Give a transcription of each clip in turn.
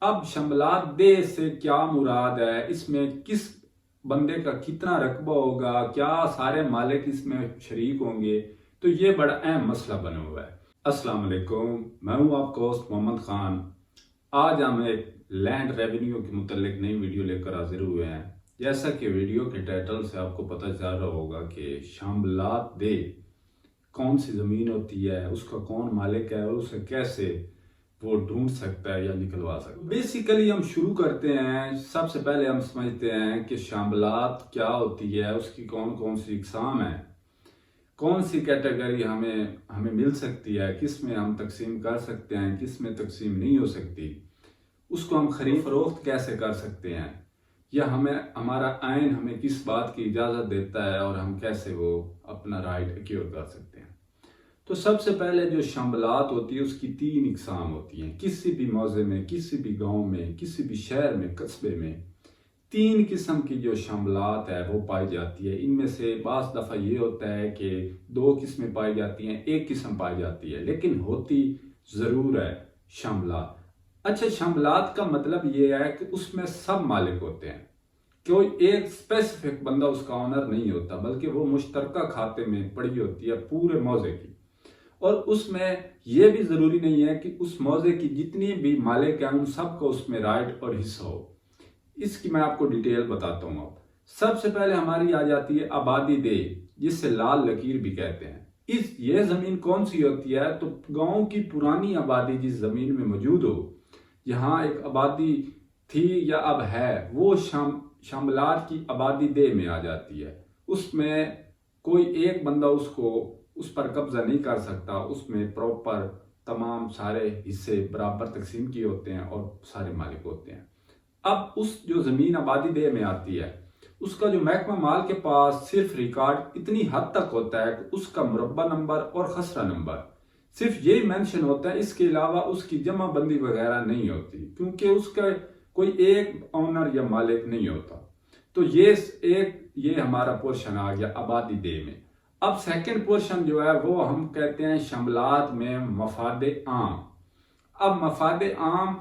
अब शम्बलात दे से क्या मुराद है, इसमें किस बंदे का कितना रकबा होगा, क्या सारे मालिक इसमें शरीक होंगे, तो ये बड़ा अहम मसला बना हुआ है। अस्सलाम वालेकुम, मैं हूं आपका होस्ट मोहम्मद खान। आज हम एक लैंड रेवेन्यू के मुतल्लिक नई वीडियो लेकर हाजिर हुए हैं। जैसा कि वीडियो के टाइटल से आपको पता चल रहा होगा कि शम्बलात दे कौन सी ज़मीन होती है, उसका कौन मालिक है और उसे कैसे वो ढूंढ सकता है या निकलवा सकता है। बेसिकली हम शुरू करते हैं, सबसे पहले हम समझते हैं कि शामिलात क्या होती है, उसकी कौन कौन सी इकसाम है, कौन सी कैटेगरी हमें हमें मिल सकती है, किस में हम तकसीम कर सकते हैं, किस में तकसीम नहीं हो सकती, उसको हम खरीद फरोख्त कैसे कर सकते हैं, या हमें हमारा आइन हमें किस बात की इजाज़त देता है और हम कैसे वो अपना राइट एक्योर कर सकते हैं। तो सबसे पहले जो शम्बलात होती है उसकी तीन इकसाम होती हैं। किसी भी मौजे में, किसी भी गांव में, किसी भी शहर में, कस्बे में तीन किस्म की जो शम्बलात है वो पाई जाती है। इनमें से बास दफ़ा ये होता है कि दो किस्में पाई जाती हैं, एक किस्म पाई जाती है, लेकिन होती ज़रूर है शम्बलात। अच्छा, शम्बलात का मतलब ये है कि उसमें सब मालिक होते हैं, कोई एक स्पेसिफिक बंदा उसका ऑनर नहीं होता, बल्कि वो मुश्तरका खाते में पड़ी होती है पूरे मौजे की। और उसमें यह भी जरूरी नहीं है कि उस मौजे की जितनी भी मालिक हैं उन सबको उसमें राइट और हिस्सा हो। इसकी मैं आपको डिटेल बताता हूँ। अब सबसे पहले हमारी आ जाती है आबादी दे, जिससे लाल लकीर भी कहते हैं। ये जमीन कौन सी होती है, तो गांव की पुरानी आबादी जिस जमीन में मौजूद हो, यहाँ एक आबादी थी या अब है, वो शामिलात की आबादी दे में आ जाती है। उसमें कोई एक बंदा उसको उस पर कब्जा नहीं कर सकता, उसमें प्रॉपर तमाम सारे हिस्से बराबर तकसीम किए होते हैं और सारे मालिक होते हैं। अब उस जो जमीन आबादी दे में आती है, उसका जो महकमा माल के पास सिर्फ रिकॉर्ड इतनी हद तक होता है कि उसका मुरब्बा नंबर और खसरा नंबर सिर्फ यही मेंशन होता है। इसके अलावा उसकी जमा बंदी वगैरह नहीं होती, क्योंकि उसका कोई एक ऑनर या मालिक नहीं होता। तो ये हमारा पोर्शन आ गया आबादी दे में। अब सेकंड पोर्शन जो है वो हम कहते हैं शम्बलात में मफादे आम। अब मफादे आम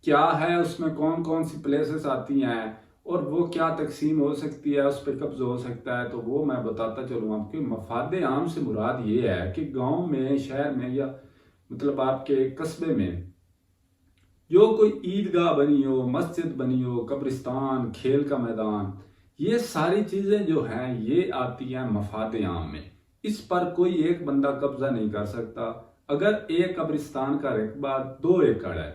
क्या है, उसमें कौन कौन सी प्लेसेस आती हैं और वो क्या तकसीम हो सकती है, उस पर कब्जा हो सकता है, तो वो मैं बताता चलूँ आपको। मफादे आम से मुराद ये है कि गांव में, शहर में, या मतलब आपके कस्बे में जो कोई ईदगाह बनी हो, मस्जिद बनी हो, कब्रिस्तान, खेल का मैदान, ये सारी चीजें जो हैं ये आती हैं मफादे आम में। इस पर कोई एक बंदा कब्जा नहीं कर सकता। अगर एक कब्रिस्तान का रकबा 2 एकड़ है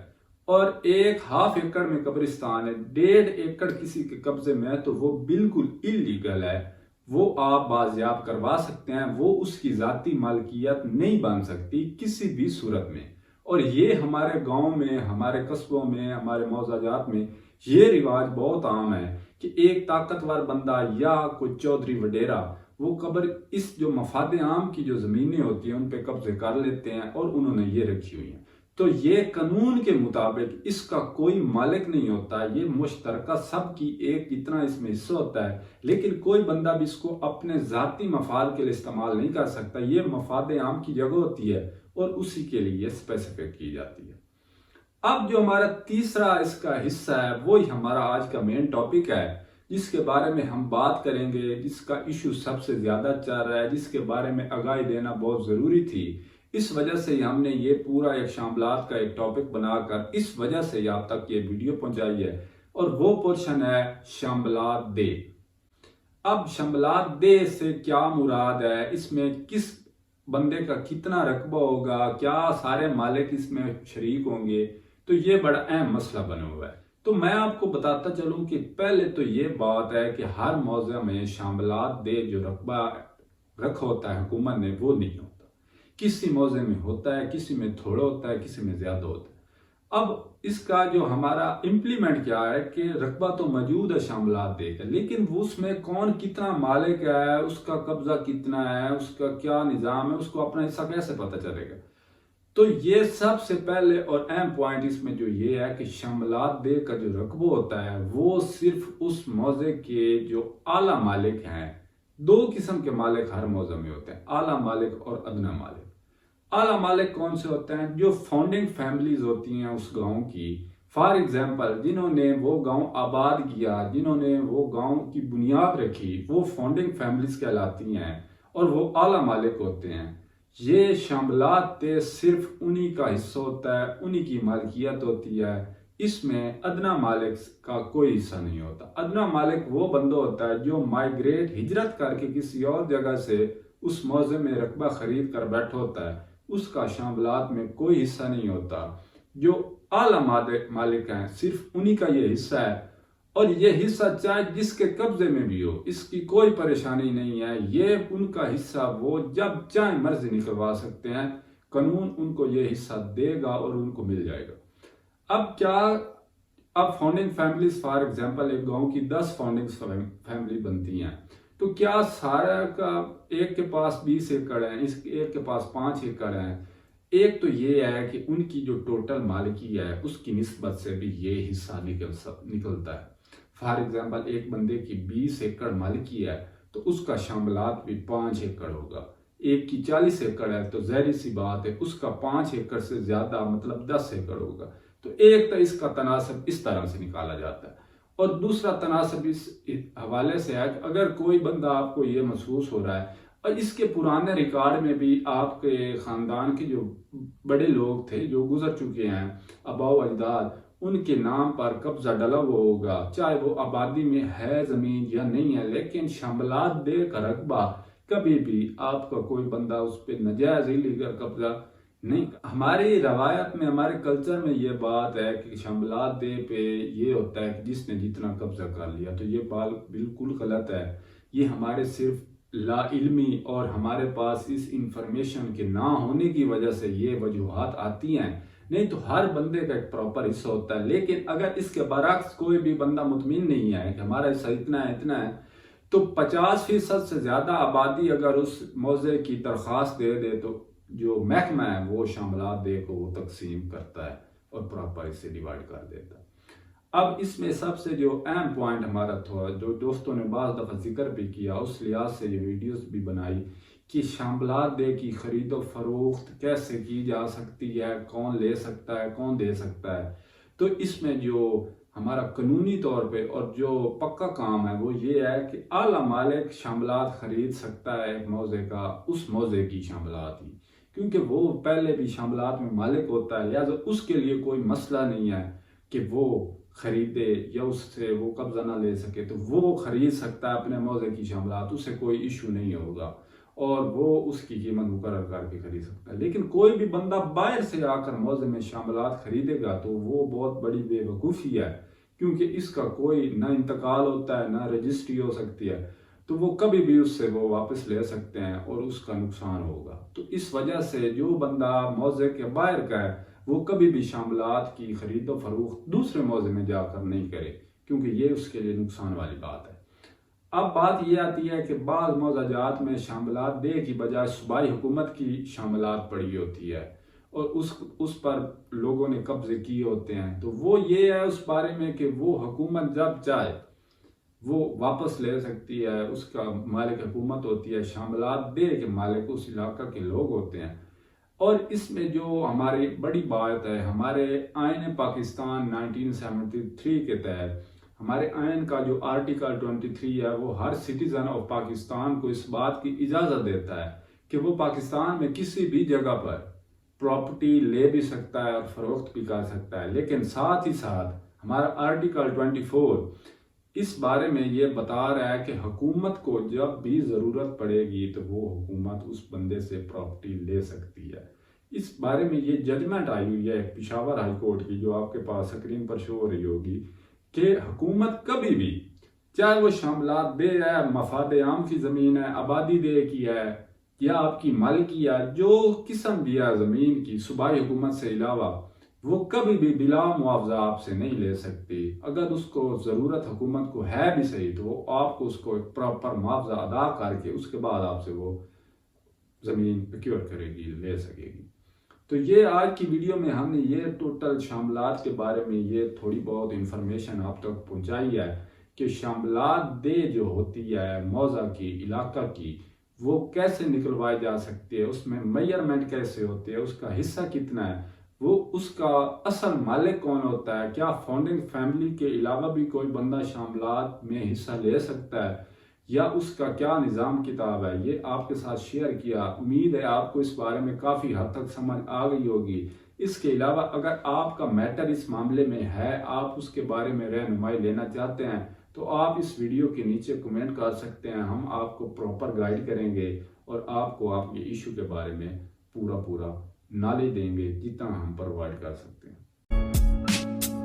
और एक हाफ एकड़ में कब्रिस्तान है, 1.5 एकड़ किसी के कब्जे में है, तो वो बिल्कुल इलीगल है। वो आप बाजियाब करवा सकते हैं, वो उसकी जाती मालकियत नहीं बन सकती किसी भी सूरत में। और ये हमारे गांव में, हमारे कस्बों में, हमारे मौजाजात में ये रिवाज बहुत आम है कि एक ताकतवर बंदा या कोई चौधरी वडेरा वो कब्र, इस जो मफादे आम की जो जमीनें होती हैं उन पे कब्जे कर लेते हैं और उन्होंने ये रखी हुई हैं। तो ये कानून के मुताबिक इसका कोई मालिक नहीं होता, ये मुश्तरका सबकी एक इतना इसमें हिस्सा होता है, लेकिन कोई बंदा भी इसको अपने जाती मफाद के लिए इस्तेमाल नहीं कर सकता। ये मफादे आम की जगह होती है और उसी के लिए स्पेसिफिक की जाती है। अब जो हमारा तीसरा इसका हिस्सा है वही हमारा आज का मेन टॉपिक है, जिसके बारे में हम बात करेंगे, जिसका इशू सबसे ज्यादा चल रहा है, जिसके बारे में आगाही देना बहुत जरूरी थी। इस वजह से हमने ये पूरा एक शामिलात का एक टॉपिक बनाकर इस वजह से आप तक ये वीडियो पहुंचाई है, और वो पोर्शन है शामिलात दे। अब शम्बलात दे से क्या मुराद है, इसमें किस बंदे का कितना रकबा होगा, क्या सारे मालिक इसमें शरीक होंगे, तो ये बड़ा अहम मसला बना हुआ है। तो मैं आपको बताता चलूं कि पहले तो ये बात है कि हर मौज़ा में शामिलात दे जो रकबा रखा होता है हुकूमत ने, वो नहीं होता। किसी मौजे में होता है, किसी में थोड़ा होता है, किसी में ज्यादा होता है। अब इसका जो हमारा इम्प्लीमेंट क्या है कि रकबा तो मौजूद है शामिलात देकर, लेकिन उसमें कौन कितना मालिक है, उसका कब्जा कितना है, उसका क्या निज़ाम है, उसको अपना हिस्सा कैसे पता चलेगा। तो ये सबसे पहले और अहम पॉइंट इसमें जो ये है कि शामिलात दे का जो रकबा होता है वो सिर्फ उस मौजे के जो आला मालिक हैं। 2 किस्म के मालिक हर मौजे में होते हैं, आला मालिक और अदना मालिक। आला मालिक कौन से होते हैं, जो फाउंडिंग फैमिलीज होती हैं उस गांव की, फॉर एग्जाम्पल जिन्होंने वो गांव आबाद किया, जिन्होंने वो गांव की बुनियाद रखी, वो फाउंडिंग फैमिलीज कहलाती हैं और वो आला मालिक होते हैं। ये शामिलात सिर्फ उन्हीं का हिस्सा होता है, उन्हीं की मालिकियत होती है। इसमें अदना मालिक का कोई हिस्सा नहीं होता। अदना मालिक वो बंदा होता है जो माइग्रेट हिजरत करके किसी और जगह से उस मौजे में रकबा खरीद कर बैठा होता है, उसका शामिलात में कोई हिस्सा नहीं होता। जो आला मालिक हैं सिर्फ उन्हीं का ये हिस्सा है, और ये हिस्सा चाहे जिसके कब्जे में भी हो, इसकी कोई परेशानी नहीं है। ये उनका हिस्सा वो जब चाहे मर्जी निकलवा सकते हैं, कानून उनको ये हिस्सा देगा और उनको मिल जाएगा। अब फाउंडिंग फैमिलीज फॉर एग्जांपल एक गांव की 10 फाउंडिंग फैमिली बनती हैं, तो क्या सारा का एक के पास 20 एकड़ है, इस एक के पास 5 एकड़ है। एक तो ये है कि उनकी जो टोटल मालिकी है उसकी निस्बत से भी ये हिस्सा निकलता है। फॉर एग्जांपल एक बंदे की 20 एकड़ मालिकी है तो उसका शामिलात भी 5 एकड़ होगा। एक की 40 एकड़ है तो जाहिर सी बात है उसका 5 एकड़ से ज्यादा मतलब 10 एकड़ होगा। तो एक तो इसका तनासब इस तरह से निकाला जाता है, और दूसरा तनासब इस हवाले से है कि अगर कोई बंदा आपको ये महसूस हो रहा है, और इसके पुराने रिकॉर्ड में भी आपके खानदान के जो बड़े लोग थे जो गुजर चुके हैं, आबाओ अजदाद, उनके नाम पर कब्जा डला हुआ होगा, चाहे वो आबादी में है जमीन या नहीं है, लेकिन शामिलात दे का रकबा कभी भी आपका कोई बंदा उस पर नजायज इलीगल कब्जा नहीं। हमारी रवायत में, हमारे कल्चर में ये बात है कि शामिलात दे पे ये होता है कि जिसने जितना कब्जा कर लिया, तो ये बात बिल्कुल गलत है। ये हमारे सिर्फ ला इल्मी और हमारे पास इस इंफॉर्मेशन के ना होने की वजह से ये वजूहात आती हैं, नहीं तो हर बंदे का एक प्रॉपर हिस्सा होता है। लेकिन अगर इसके बरक्स कोई भी बंदा मुतमिन नहीं है कि हमारा हिस्सा इतना है इतना है, तो 50% से ज्यादा आबादी अगर उस मौजे की दरख्वास्त दे दे तो जो महकमा है वो शामिलात दे को वो तकसीम करता है और प्रॉपर इसे डिवाइड कर देता है। अब इसमें सबसे जो अहम पॉइंट हमारा था, जो दोस्तों ने बाज़ दफ़ा जिक्र भी किया, उस लिहाज से ये वीडियोस भी बनाई कि शामिलात दे की खरीदो फरोख्त कैसे की जा सकती है, कौन ले सकता है, कौन दे सकता है। तो इसमें जो हमारा कानूनी तौर पे और जो पक्का काम है वो ये है कि आला मालिक शामिलात खरीद सकता है एक मौजे का, उस मौजे की शामिलात ही, क्योंकि वो पहले भी शामिलात में मालिक होता है, लिहाजा उसके लिए कोई मसला नहीं है कि वो खरीदे या उससे वो कब्जा ना ले सके, तो वो खरीद सकता है अपने मौजे की शामिलात, उससे कोई इशू नहीं होगा और वो उसकी कीमत मुकर्रर करके खरीद सकता है। लेकिन कोई भी बंदा बाहर से आकर मौजे में शामिलात खरीदेगा तो वो बहुत बड़ी बेवकूफ़ी है, क्योंकि इसका कोई ना इंतकाल होता है ना रजिस्ट्री हो सकती है, तो वो कभी भी उससे वो वापस ले सकते हैं और उसका नुकसान होगा। तो इस वजह से जो बंदा मौजे के बाहर का है वो कभी भी शामिलात की खरीदो फरोख्त दूसरे मौजे में जाकर नहीं करे, क्योंकि ये उसके लिए नुकसान वाली बात है। अब बात ये आती है कि बाज़ मौजाजात में शामिलात दे की बजाय सूबाई हुकूमत की शामिलात पड़ी होती है और उस पर लोगों ने कब्जे किए होते हैं। तो वो ये है उस बारे में कि वो हुकूमत जब चाहे वो वापस ले सकती है, उसका मालिक हुकूमत होती है, शामिलात दे के मालिक उस इलाका के लोग होते हैं। और इसमें जो हमारी बड़ी बात है, हमारे आईन पाकिस्तान 1973 के तहत हमारे आइन का जो आर्टिकल 23 है वो हर सिटीजन ऑफ पाकिस्तान को इस बात की इजाज़त देता है कि वो पाकिस्तान में किसी भी जगह पर प्रॉपर्टी ले भी सकता है और फरोख्त भी कर सकता है। लेकिन साथ ही साथ हमारा आर्टिकल 24 इस बारे में ये बता रहा है कि हुकूमत को जब भी ज़रूरत पड़ेगी तो वो हुकूमत उस बंदे से प्रॉपर्टी ले सकती है। इस बारे में ये जजमेंट आई हुई है पेशावर हाई कोर्ट की, जो आपके पास स्क्रीन पर शो हो रही होगी, कि हुकूमत कभी भी, चाहे वो शामिलात दे है, मफाद आम की ज़मीन है, आबादी दे की है या आपकी मालिकी है, जो किस्म भी है ज़मीन की, सूबाई हुकूमत से अलावा वो कभी भी बिला मुआवजा आपसे नहीं ले सकती। अगर उसको ज़रूरत हुकूमत को है भी सही तो वो आपको उसको एक प्रॉपर मुआवजा अदा करके उसके बाद आपसे वो ज़मीन प्रोक्योर करेगी, ले सकेगी। तो ये आज की वीडियो में हमने ये टोटल शामिलात के बारे में ये थोड़ी बहुत इंफॉर्मेशन आप तक पहुंचाई है कि शामिलात दे जो होती है मौजा की, इलाका की, वो कैसे निकलवाई जा सकती है, उसमें मेजरमेंट कैसे होती है, उसका हिस्सा कितना है, वो उसका असल मालिक कौन होता है, क्या फाउंडिंग फैमिली के अलावा भी कोई बंदा शामिलात में हिस्सा ले सकता है, या उसका क्या निज़ाम किताब है, ये आपके साथ शेयर किया। उम्मीद है आपको इस बारे में काफ़ी हद तक समझ आ गई होगी। इसके अलावा अगर आपका मैटर इस मामले में है, आप उसके बारे में रहनुमाई लेना चाहते हैं, तो आप इस वीडियो के नीचे कमेंट कर सकते हैं। हम आपको प्रॉपर गाइड करेंगे और आपको आपके इशू के बारे में पूरा नॉलेज देंगे जितना हम प्रोवाइड कर सकते हैं।